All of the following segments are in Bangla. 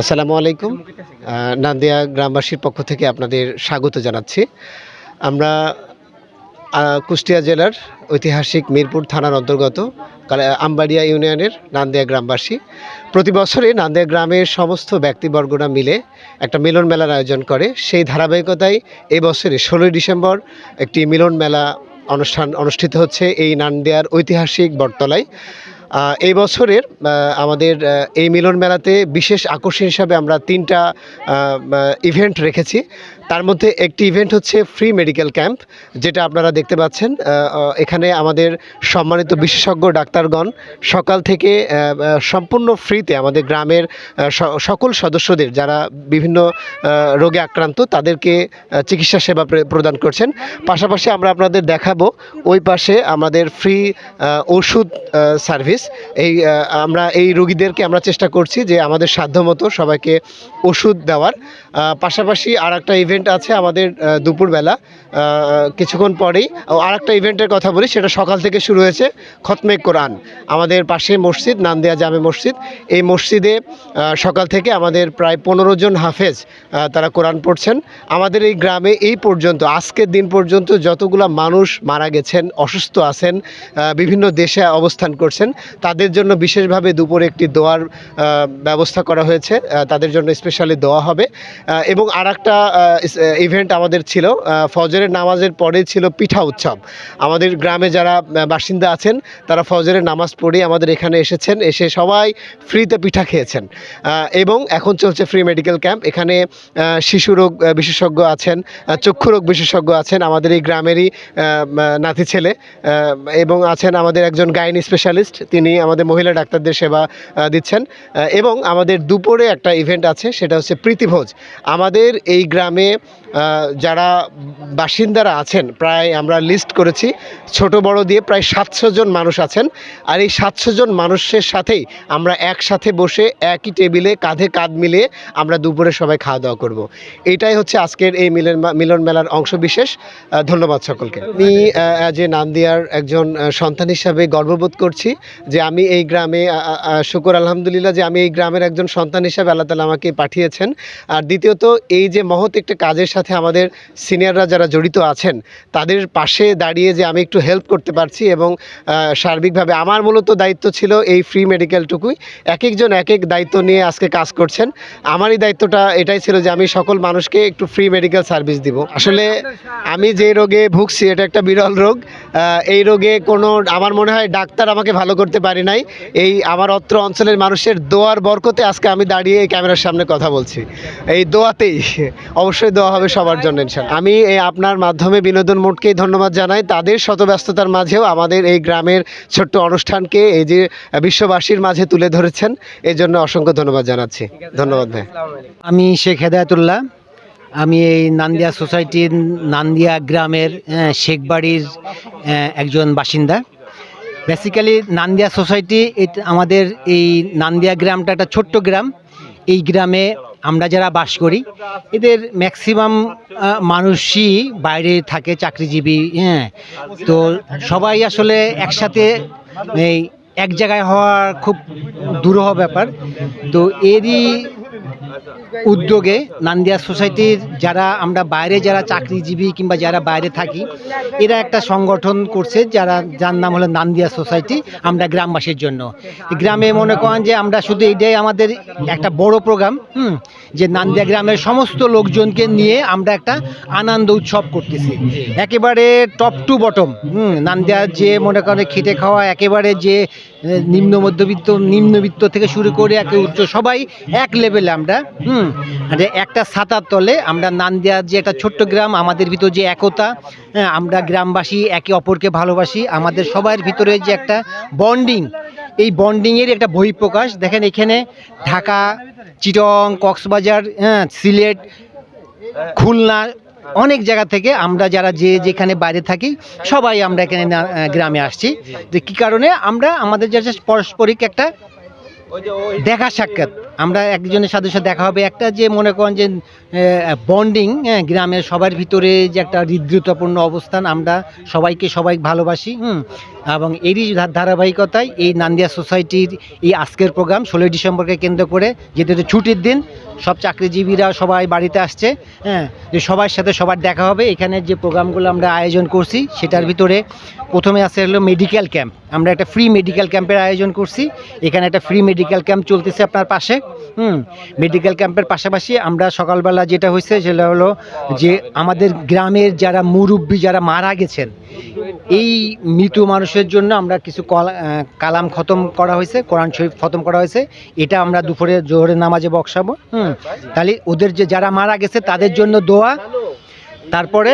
আসসালামু আলাইকুম। নান্দিয়া গ্রামবাসীর পক্ষ থেকে আপনাদের স্বাগত জানাচ্ছি। আমরা কুষ্টিয়া জেলার ঐতিহাসিক মিরপুর থানার অন্তর্গত আমবাড়িয়া ইউনিয়নের নান্দিয়া গ্রামবাসী। প্রতি বছরে নান্দিয়া গ্রামের সমস্ত ব্যক্তিবর্গরা মিলে একটা মিলন মেলার আয়োজন করে। সেই ধারাবাহিকতায় এই বছরে 16ই ডিসেম্বর একটি মিলন মেলা অনুষ্ঠান অনুষ্ঠিত হচ্ছে এই নান্দিয়ার ঐতিহাসিক বটতলায়। এই বছরের আমাদের এই মিলন মেলাতে বিশেষ আকর্ষণ হিসাবে আমরা 3টা ইভেন্ট রেখেছি। তার মধ্যে একটি ইভেন্ট হচ্ছে ফ্রি মেডিকেল ক্যাম্প, যেটা আপনারা দেখতে পাচ্ছেন। এখানে আমাদের সম্মানিত বিশেষজ্ঞ ডাক্তারগণ সকাল থেকে সম্পূর্ণ ফ্রিতে আমাদের গ্রামের সকল সদস্যদের যারা বিভিন্ন রোগে আক্রান্ত তাদেরকে চিকিৎসা সেবা প্রদান করছেন। পাশাপাশি আমরা আপনাদের দেখাবো ওই পাশে আমাদের ফ্রি ওষুধ সার্ভিস। আমরা এই রোগীদেরকে আমরা চেষ্টা করছি যে আমাদের সাধ্যমতো সবাইকে ওষুধ দেওয়ার। পাশাপাশি আর একটা ইভেন্ট আছে আমাদের দুপুরবেলা কিছুক্ষণ পরেই। আর একটা ইভেন্টের কথা বলি, সেটা সকাল থেকে শুরু হয়েছে খতমে কোরআন। আমাদের পাশে মসজিদ নান্দিয়া জামে মসজিদ, এই মসজিদে সকাল থেকে আমাদের প্রায় 15 জন হাফেজ তারা কোরআন পড়ছেন। আমাদের এই গ্রামে এই পর্যন্ত আজকের দিন পর্যন্ত যতগুলো মানুষ মারা গেছেন, অসুস্থ আছেন, বিভিন্ন দেশে অবস্থান করছেন, তাদের জন্য বিশেষভাবে দুপুরে একটি দোয়ার ব্যবস্থা করা হয়েছে। তাদের জন্য স্পেশালি দোয়া হবে। এবং আর একটা ইভেন্ট আমাদের ছিল ফজরের নামাজের পরে ছিল পিঠা উৎসব। আমাদের গ্রামে যারা বাসিন্দা আছেন তারা ফজরের নামাজ পড়ে আমাদের এখানে এসেছেন, এসে সবাই ফ্রিতে পিঠা খেয়েছেন। এবং এখন চলছে ফ্রি মেডিকেল ক্যাম্প। এখানে শিশু রোগ বিশেষজ্ঞ আছেন, চক্ষু রোগ বিশেষজ্ঞ আছেন আমাদের এই গ্রামেরই নাতি ছেলে, এবং আছেন আমাদের একজন গাইনি স্পেশালিস্ট, তিনি আমাদের মহিলা ডাক্তারদের সেবা দিচ্ছেন। এবং আমাদের দুপুরে একটা ইভেন্ট আছে, সেটা হচ্ছে প্রীতিভোজ। আমাদের এই গ্রামে যারা বাসিন্দারা আছেন প্রায় আমরা লিস্ট করেছি ছোট বড় দিয়ে প্রায় 700 জন মানুষ আছেন। আর এই 700 জন মানুষের সাথেই আমরা একসাথে বসে একই টেবিলে কাঁধে কাঁধ মিলিয়ে আমরা দুপুরে সবাই খাওয়া দাওয়া করব। এটাই হচ্ছে আজকের এই মিলন মেলার অংশ বিশেষ। ধন্যবাদ সকলকে। আমি যে নান্দিয়ার একজন সন্তান হিসাবে গর্ববোধ করছি যে আমি এই গ্রামে শুকর আলহামদুলিল্লাহ যে আমি এই গ্রামের একজন সন্তান হিসাবে আল্লাহ তাআলা আমাকে পাঠিয়েছেন। আর দ্বিতীয়ত এই যে মহৎ একটা কাজের সাথে আমাদের সিনিয়ররা যারা জড়িত আছেন তাদের পাশে দাঁড়িয়ে যে আমি একটু হেল্প করতে পারছি। এবং সার্বিকভাবে আমার মূলত দায়িত্ব ছিল এই ফ্রি মেডিকেলটুকুই। এক একজন এক এক দায়িত্ব নিয়ে আজকে কাজ করছেন। আমারই দায়িত্বটা এটাই ছিল যে আমি সকল মানুষকে একটু ফ্রি মেডিকেল সার্ভিস দিব। আসলে আমি যে রোগে ভুগছি এটা একটা বিরল রোগ। এই রোগে কোনো আমার মনে হয় ডাক্তার আমাকে ভালো করতে পারি নাই। এই আমার অত্র অঞ্চলের মানুষের দোয়ার বরকতে আজকে আমি দাঁড়িয়ে এই ক্যামেরার সামনে কথা বলছি। এই দোয়াতেই অবশ্যই দোয়া হবে সবার জন্য ইনশাআল্লাহ। আমি আপনার মাধ্যমে বিনোদন মোডকেই ধন্যবাদ জানাই। তাদের শত ব্যস্ততার মাঝেও আমাদের এই গ্রামের ছোট্ট অনুষ্ঠানকে এই যে বিশ্ববাসীর মাঝে তুলে ধরেছেন, এই জন্য অসংখ্য ধন্যবাদ জানাচ্ছি। ধন্যবাদ ভাই। আমি শেখ হেদায়েতুল্লাহ। আমি এই নান্দিয়া সোসাইটির নান্দিয়া গ্রামের শেখবাড়ির একজন বাসিন্দা। বেসিক্যালি নান্দিয়া সোসাইটি আমাদের এই নান্দিয়া গ্রামটা একটা ছোট্ট গ্রাম। এই গ্রামে আমরা যারা বাস করি এদের ম্যাক্সিমাম মানুষই বাইরে থাকে, চাকরিজীবী। তো সবাই আসলে একসাথে এই এক জায়গায় হওয়া খুব দুরূহ ব্যাপার। তো এরই উদ্যোগে নান্দিয়া সোসাইটির আমরা বাইরে যারা চাকরিজীবী কিংবা যারা বাইরে থাকি এরা একটা সংগঠন করছে যার নাম হলো নান্দিয়া সোসাইটি আমরা গ্রামবাসীর জন্য। গ্রামে মনে করেন যে আমরা শুধু এইটাই আমাদের একটা বড় প্রোগ্রাম, যে নান্দিয়া গ্রামের সমস্ত লোকজনকে নিয়ে আমরা একটা আনন্দ উৎসব করতেছি, একেবারে টপ টু বটম। নান্দিয়ার যে মনে করেন খেটে খাওয়া একেবারে যে নিম্নবিত্ত থেকে শুরু করে একে উচ্চ সবাই এক লেভেলে আমরা একটা ছাতার তলে আমরা নান্দিয়ার যে একটা ছোট্ট গ্রাম, আমাদের ভিতর যে একতা, আমরা গ্রামবাসী একে অপরকে ভালোবাসি, আমাদের সবার ভিতরে যে একটা বন্ডিং, এই বন্ডিংয়ের একটা বহিঃপ্রকাশ। দেখেন এখানে ঢাকা, চিটং, কক্সবাজার, সিলেট, খুলনা অনেক জায়গা থেকে আমরা যারা যেখানে বাইরে থাকি সবাই আমরা এখানে গ্রামে আসছি। যে কী কারণে আমরা আমাদের যে পারস্পরিক একটা দেখা সাক্ষাৎ, আমরা একজনের সাথে সাথে দেখা হবে, একটা যে মনে করেন যে বন্ডিং, গ্রামের সবার ভিতরে যে একটা হৃদ্রতাপূর্ণ অবস্থান, আমরা সবাই ভালোবাসি। এবং এরই ধারাবাহিকতায় এই নান্দিয়া সোসাইটির এই আজকের প্রোগ্রাম 16 ডিসেম্বরকে কেন্দ্র করে, যেহেতু এটা ছুটির দিন, সব চাকরিজীবীরা সবাই বাড়িতে আসছে, যে সবার সাথে সবার দেখা হবে। এখানে যে প্রোগ্রামগুলো আমরা আয়োজন করছি সেটার ভিতরে প্রথমে আছে হলো মেডিকেল ক্যাম্প। আমরা একটা ফ্রি মেডিকেল ক্যাম্পের আয়োজন করছি। এখানে একটা ফ্রি মেডিকেল ক্যাম্প চলতেছে আপনার পাশে। মেডিকেল ক্যাম্পের পাশাপাশি আমরা সকালবেলা যেটা হয়েছে সেটা হলো যে আমাদের গ্রামের যারা মুরব্বী যারা মারা গেছেন, এই মৃত মানুষের জন্য আমরা কিছু কালাম খতম করা হয়েছে, কোরআন শরীফ খতম করা হয়েছে। এটা আমরা দুপুরে জোহরের নামাজে বক্সাবো। তাহলে ওদের যে যারা মারা গেছে তাদের জন্য দোয়া, তারপরে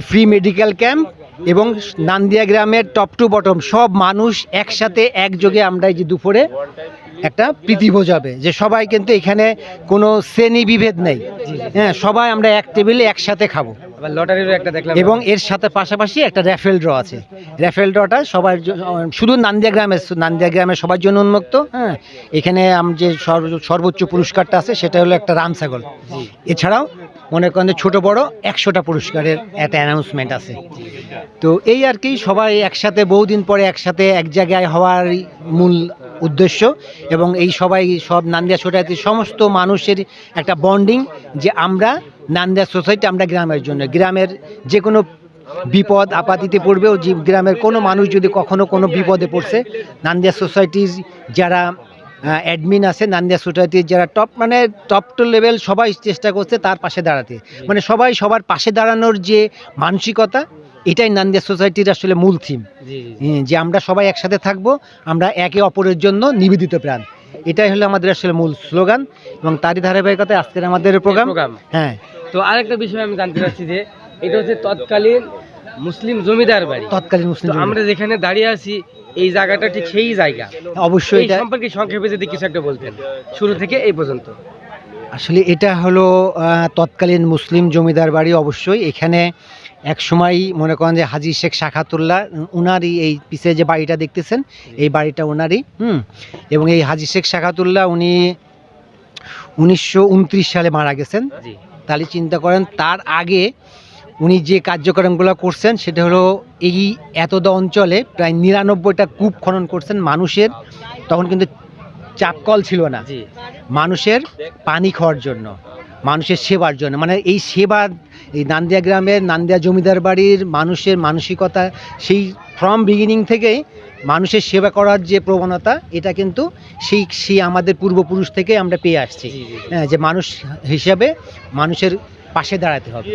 ফ্রি মেডিকেল ক্যাম্প, এবং নান্দিয়া গ্রামের টপ টু বটম সব মানুষ একসাথে একযোগে আমরা এই যে দুপুরে একটা প্রীতি বোঝাবে, যে সবাই কিন্তু এখানে কোনো শ্রেণী বিভেদ নেই, সবাই আমরা এক টেবিলে একসাথে খাবো। লটারিরও একটা দেখলাম, এবং এর সাথে পাশাপাশি একটা র্যাফেল ড্র আছে। র্যাফেল ড্রটা সবার শুধু নান্দিয়া গ্রামের সবার জন্য উন্মুক্ত। এখানে যে সর্বোচ্চ পুরস্কারটা আছে সেটা হলো একটা রাম ছাগল। এছাড়াও মনে করেন যে ছোটো বড় 100টা পুরস্কারের একটা অ্যানাউন্সমেন্ট আছে। তো এই আর কি, সবাই একসাথে বহুদিন পরে একসাথে এক জায়গায় হওয়ার মূল উদ্দেশ্য। এবং এই সব নান্দিয়া সোসাইটির সমস্ত মানুষের একটা বন্ডিং, যে আমরা নান্দিয়া সোসাইটি, আমরা গ্রামের জন্য, গ্রামের যে কোনো বিপদ আপত্তিতে পড়বেও, যে গ্রামের কোনো মানুষ যদি কখনো কোনো বিপদে পড়ছে, নান্দিয়া সোসাইটির যারা অ্যাডমিন আছে, নান্দিয়া সোসাইটির যারা টপ টু লেভেল, সবাই চেষ্টা করছে তার পাশে দাঁড়াতে। মানে সবাই সবার পাশে দাঁড়ানোর যে মানসিকতা, এটাই নান্দিয়া সোসাইটির আসলে মূল থিম, যে আমরা সবাই একসাথে থাকবো, আমরা একে অপরের জন্য নিবেদিত প্রাণ। এটাই হলো আমাদের আসলে মূল স্লোগান। এবং তারই ধারাবাহিকতায় আজকের আমাদের প্রোগ্রাম। হ্যাঁ, তো আরেকটা বিষয় আমি জানতে চাচ্ছি যে এটা হচ্ছে তৎকালীন মুসলিম জমিদার বাড়ি। তৎকালীন মুসলিম, আমরা যেখানে দাঁড়িয়ে আছি এই জায়গাটা ঠিক সেই জায়গা? অবশ্যই। এটা সম্পর্কে সংক্ষেপে যদি কিছু একটা বলতেন শুরু থেকে এই পর্যন্ত। আসলে এটা হলো তৎকালীন মুসলিম জমিদার বাড়ি। অবশ্যই এখানে এক সময় মনে করেন যে হাজী শেখ শাখাতুল্লাহ, উনারই এই পিছে যে বাড়িটা দেখতেছেন, এই বাড়িটা ওনারই। এবং এই হাজী শেখ শাখাতুল্লাহ উনি 1929 সালে মারা গেছেন। তাহলে চিন্তা করেন, তার আগে উনি যে কার্যক্রমগুলো করছেন সেটা হলো এই এতদা অঞ্চলে প্রায় 99টা কূপ খনন করছেন মানুষের। তখন কিন্তু চাপকল ছিল না, মানুষের পানি খাওয়ার জন্য, মানুষের সেবার জন্য। মানে এই সেবা, এই নান্দিয়া গ্রামের নান্দিয়া জমিদার বাড়ির মানুষের মানসিকতা, সেই ফ্রম বিগিনিং থেকেই মানুষের সেবা করার যে প্রবণতা, এটা কিন্তু সেই আমাদের পূর্বপুরুষ থেকে আমরা পেয়ে আসছি। যে মানুষ হিসাবে মানুষের পাশে দাঁড়াতে হবে,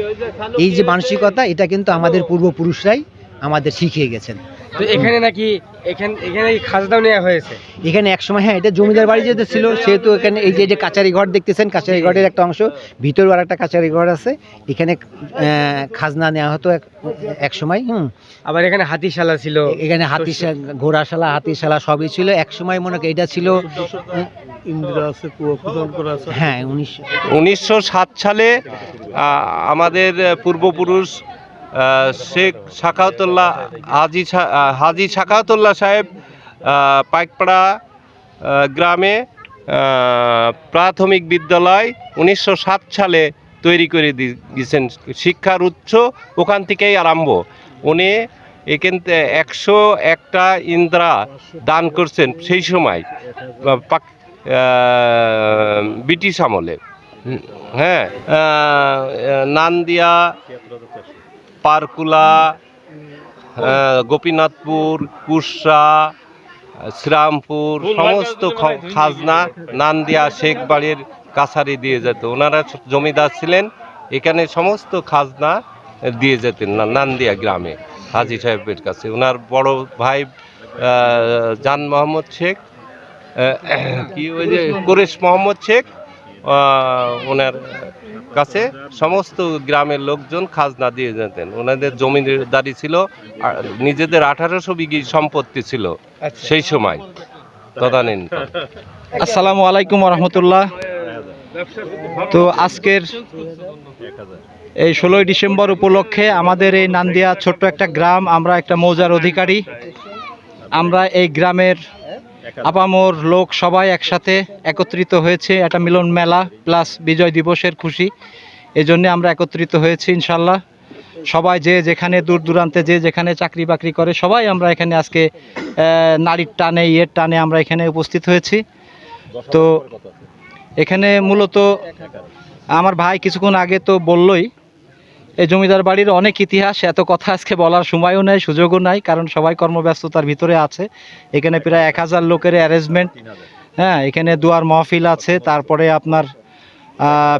এই যে মানসিকতা, এটা কিন্তু আমাদের পূর্বপুরুষরাই আমাদের শিখিয়ে গেছেন। তো এখানে নাকি এখানে খাজনাও নেওয়া হয়েছে এখানে একসময়। হ্যাঁ, এটা জমিদার বাড়ি যেহেতু ছিল, সেহেতু এখানে এই যে কাচারি ঘর দেখতেছেন, কাচারি ঘরের একটা অংশ, ভিতরেও আর একটা কাচারি ঘর আছে, এখানে খাজনা নেওয়া হতো এক সময়। আবার এখানে হাতিশালা ছিল, এখানে ঘোড়াশালা, হাতিশালা সবই ছিল এক সময়। মনে করি এটা ছিল হ্যাঁ 1907 সালে আমাদের পূর্বপুরুষ শেখ শাখাউতুল্লাহ, হাজী শাখাউতুল্লাহ সাহেব পাইকপাড়া গ্রামে প্রাথমিক বিদ্যালয় 1907 সালে তৈরি করে দিয়েছেন। শিক্ষার উৎস ওখান থেকেই আরম্ভ। উনি এখান 101টা ইন্দ্রা দান করছেন সেই সময় ব্রিটিশ আমলে। হ্যাঁ, নান্দিয়া, পারকুলা, গোপীনাথপুর, কুশরা, শ্রীরামপুর সমস্ত খাজনা নান্দিয়া শেখ বাড়ির কাছারি দিয়ে যেত। ওনারা জমিদার ছিলেন, এখানে সমস্ত খাজনা দিয়ে যেতেন নান্দিয়া গ্রামে হাজী সাহেবের কাছে। ওনার বড় ভাই জান মোহাম্মদ শেখ, কি ওই যে কোরেশ মোহাম্মদ শেখ, ওনার কাছে সমস্ত গ্রামের লোকজন খাজনা দিয়ে যেতেন। ওনাদের জমিদারি ছিল, নিজেদের 1800 বিঘি সম্পত্তি ছিল সেই সময় তদানীন। আসসালামু আলাইকুম রহমতুল্লাহ। তো আজকের এই 16ই ডিসেম্বর উপলক্ষে আমাদের এই নান্দিয়া ছোট্ট একটা গ্রাম, আমরা একটা মৌজার অধিকারী। আমরা এই গ্রামের আপামর লোক সবাই একসাথে একত্রিত হয়েছে, একটা মিলন মেলা প্লাস বিজয় দিবসের খুশি, এজন্য আমরা একত্রিত হয়েছি ইনশাল্লাহ। সবাই যে যেখানে দূর দূরান্তে যে যেখানে চাকরি বাকরি করে সবাই আমরা এখানে আজকে নারীর টানে ইয়ের টানে আমরা এখানে উপস্থিত হয়েছি। তো এখানে মূলত আমার ভাই কিছুক্ষণ আগে তো বললই, এই জমিদার বাড়ির অনেক ইতিহাস, এত কথা আজকে বলার সময়ও নেই, সুযোগও নাই, কারণ সবাই কর্মব্যস্ততার ভিতরে আছে। এখানে প্রায় 1000 লোকের অ্যারেঞ্জমেন্ট, হ্যাঁ, এখানে দুয়ার মাহফিল আছে, তারপরে আপনার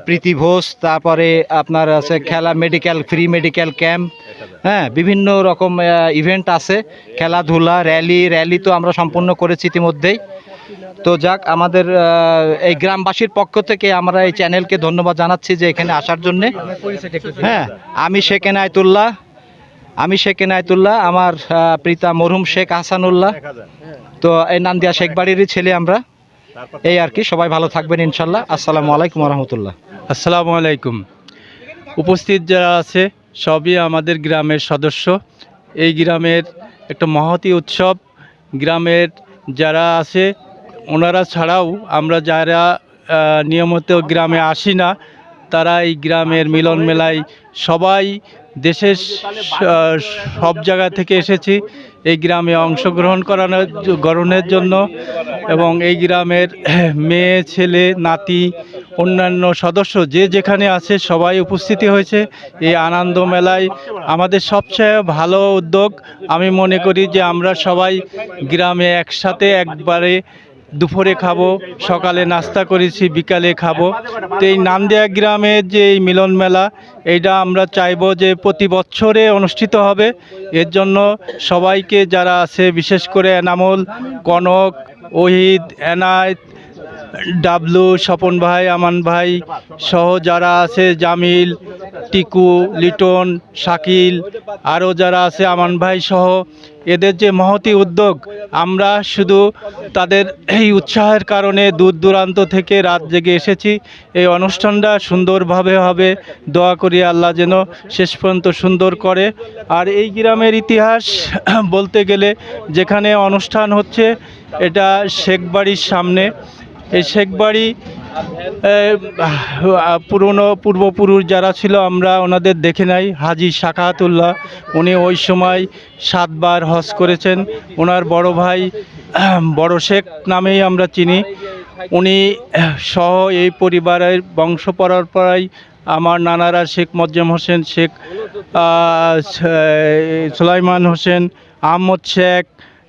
প্রীতি ভোজ, তারপরে আপনার আছে খেলা, মেডিকেল ফ্রি মেডিকেল ক্যাম্প, হ্যাঁ, বিভিন্ন রকম ইভেন্ট আছে, খেলাধুলা, র্যালি তো আমরা সম্পূর্ণ করেছি ইতিমধ্যেই। তো যাক, আমাদের এই গ্রামবাসীর পক্ষ থেকে আমরা এই চ্যানেলকে ধন্যবাদ জানাচ্ছি যে এখানে আসার জন্যে। হ্যাঁ, আমি শেখ এনায়েতুল্লাহ, আমার পিতা মরহুম শেখ হাসানুল্লাহ। তো এই নান্দিয়া শেখ বাড়িরই ছেলে আমরা, এই আর কি। সবাই ভালো থাকবেন ইনশাল্লাহ। আসসালামু আলাইকুম রহমতুল্লাহ। আসসালামু আলাইকুম। উপস্থিত যারা আছে সবই আমাদের গ্রামের সদস্য। এই গ্রামের একটা মহতী উৎসব। গ্রামের যারা আছে ওনারা ছাড়াও আমরা যারা নিয়মিত গ্রামে আসি না, তারা এই গ্রামের মিলন মেলায় সবাই দেশের সব জায়গা থেকে এসেছি এই গ্রামে অংশগ্রহণ করানোর জন্য। এবং এই গ্রামের মেয়ে, ছেলে, নাতি, অন্যান্য সদস্য যে যেখানে আছে সবাই উপস্থিতি হয়েছে এই আনন্দ মেলায়। আমাদের সবচেয়ে ভালো উদ্যোগ আমি মনে করি যে আমরা সবাই গ্রামে একসাথে একবারে দুপুরে খাবো, সকালে নাস্তা করেছি, বিকালে খাবো। তো এই নান্দিয়া গ্রামের যে এই মিলন মেলা, এইটা আমরা চাইবো যে প্রতি বছরে অনুষ্ঠিত হবে। এর জন্য সবাইকে যারা আছে, বিশেষ করে এনামুল, কনক, ওহিদ, এনায়েত, ডাবলু, স্বপন ভাই, আমান ভাই সহ যারা আছে, জামিল, টিকু, লিটন, শাকিল, আরও যারা আছে, আমান ভাই সহ, এদের যে মহতী উদ্যোগ, আমরা শুধু তাদের এই উৎসাহের কারণে দূর দূরান্ত থেকে রাত জেগে এসেছি। এই অনুষ্ঠানটা সুন্দরভাবে হবে, দোয়া করি আল্লাহ যেন শেষ পর্যন্ত সুন্দর করে। আর এই গ্রামের ইতিহাস বলতে গেলে, যেখানে অনুষ্ঠান হচ্ছে এটা শেখবাড়ির সামনে। এই শেখবাড়ি পুরনো পূর্বপুরুষ যারা ছিল আমরা ওনাদের দেখে নাই। হাজী শাকাতুল্লাহ, উনি ওই সময় 7 বার হজ করেছেন। ওনার বড় ভাই বড় শেখ নামেই আমরা চিনি, উনি সহ এই পরিবারের বংশ পরম্পরায় আমার নানারা শেখ মোয়াজ্জেম হোসেন, শেখ সুলাইমান হোসেন, আহমদ শেখ,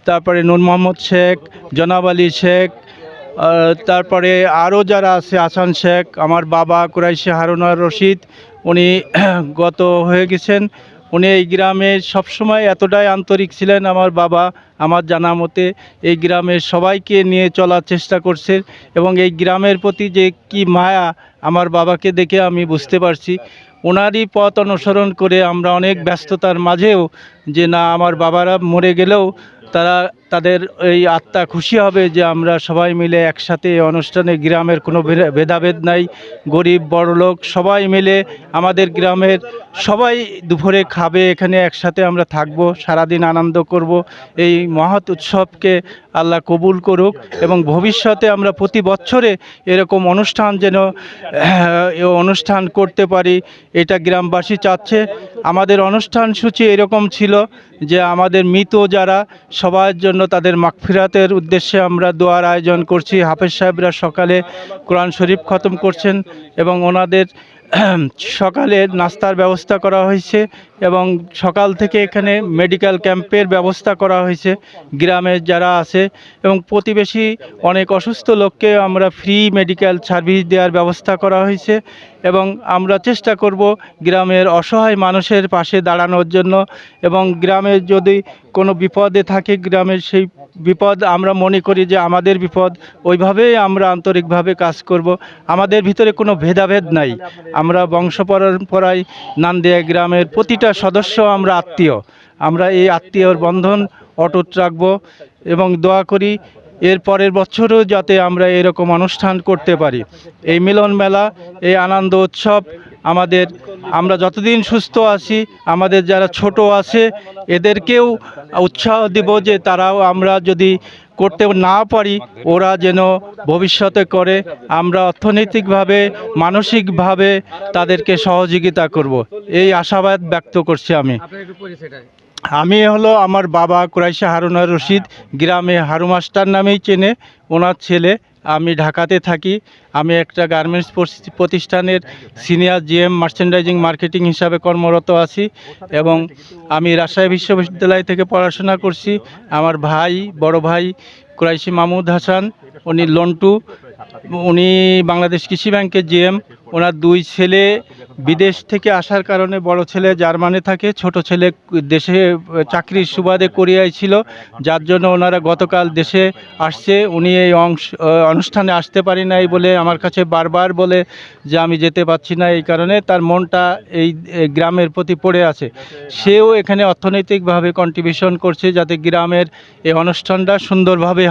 তারপরে নূর মোহাম্মদ শেখ, জনাব আলী শেখ, তারপরে আরও যারা আছে, আসান শেখ, আমার বাবা কুরাইশি হারুনার রশিদ, উনি গত হয়ে গেছেন। উনি এই গ্রামে সবসময় এতটাই আন্তরিক ছিলেন। আমার বাবা আমার জানা মতে এই গ্রামের সবাইকে নিয়ে চলার চেষ্টা করছে, এবং এই গ্রামের প্রতি যে কি মায়া আমার বাবাকে দেখে আমি বুঝতে পারছি। ওনারই পথ অনুসরণ করে আমরা অনেক ব্যস্ততার মাঝেও যে না, আমার বাবারা মরে গেলেও তাদের এই আত্মা খুশি হবে যে আমরা সবাই মিলে একসাথে এই অনুষ্ঠানে, গ্রামের কোনো ভেদাভেদ নাই, গরিব বড়লোক সবাই মিলে আমাদের গ্রামের সবাই দুপুরে খাবে, এখানে একসাথে আমরা থাকব, সারাদিন আনন্দ করব। এই মহৎ উৎসবকে আল্লাহ কবুল করুক, এবং ভবিষ্যতে আমরা প্রতি বছরে এরকম অনুষ্ঠান যেন অনুষ্ঠান করতে পারি, এটা গ্রামবাসী চাচ্ছে। আমাদের অনুষ্ঠান সূচি এরকম ছিল যে আমাদের মৃত যারা সবার জন্য তাদের মাগফিরাতের উদ্দেশ্যে আমরা দোয়ার আয়োজন করছি। হাফেজ সাহেবরা সকালে কোরআন শরীফ খতম করছেন, এবং ওনাদের সকালে নাস্তার ব্যবস্থা করা হয়েছে, এবং সকাল থেকে এখানে মেডিকেল ক্যাম্পের ব্যবস্থা করা হয়েছে গ্রামের যারা আছে, এবং প্রতিবেশী অনেক অসুস্থ লোককে আমরা ফ্রি মেডিকেল সার্ভিস দেওয়ার ব্যবস্থা করা হয়েছে। এবং আমরা চেষ্টা করব গ্রামের অসহায় মানুষের পাশে দাঁড়ানোর জন্য, এবং গ্রামের যদি কোনো বিপদে থাকে, গ্রামের সেই বিপদ আমরা মনে করি যে আমাদের বিপদ, ওইভাবেই আমরা আন্তরিকভাবে কাজ করব। আমাদের ভিতরে কোনো ভেদাভেদ নাই, আমরা বংশ পরম্পরায় নান্দিয়া গ্রামের প্রতিটা সদস্য আমরা আত্মীয়। আমরা এই আত্মীয়র বন্ধন অটুট রাখব, এবং দোয়া করি এর পরের বছরও যাতে আমরা এরকম অনুষ্ঠান করতে পারি। এই মিলন মেলা, এই আনন্দ উৎসব আমরা যতদিন সুস্থ আছি, আমাদের যারা ছোট আছে এদেরকেও উৎসাহ দেব যে তারাও, আমরা যদি করতে না পারি ওরা যেন ভবিষ্যতে করে, আমরা অর্থনৈতিকভাবে মানসিকভাবে তাদেরকে সহযোগিতা করব, এই আশাবাদ ব্যক্ত করছি আমি। আপনার একটু পরিচয়টা। আমি হলো আমার বাবা কুরাইশা হারুন আর রশিদ, গ্রামে হারু মাস্টার নামেই চেনে, ওনার ছেলে। আমি ঢাকাতে থাকি। আমি একটা গার্মেন্টস প্রতিষ্ঠানের সিনিয়র জিএম মার্চেন্ডাইজিং মার্কেটিং হিসাবে কর্মরত আছি এবং আমি রাজশাহী বিশ্ববিদ্যালয় থেকে পড়াশোনা করছি। আমার ভাই, বড় ভাই কুরাইশি মাহমুদ হাসান, উনি লন্টু, উনি বাংলাদেশ কৃষি ব্যাংকের জিএম। ওনার দুই ছেলে বিদেশ থেকে আসার কারণে বড় ছেলে জার্মানে থাকে, ছোট ছেলে দেশে চাকরির সুবাদে কোরিয়ায় ছিল, যার জন্য ওনারা গতকাল দেশে আসছে। উনি এই অনুষ্ঠানে আসতে পারি নাই বলে আমার কাছে বারবার বলে যে আমি যেতে পারছি না, এই কারণে তার মনটা এই গ্রামের প্রতি পড়ে আছে। সেও এখানে অর্থনৈতিকভাবে কন্ট্রিবিউশন করছে যাতে গ্রামের এই অনুষ্ঠানটা সুন্দরভাবে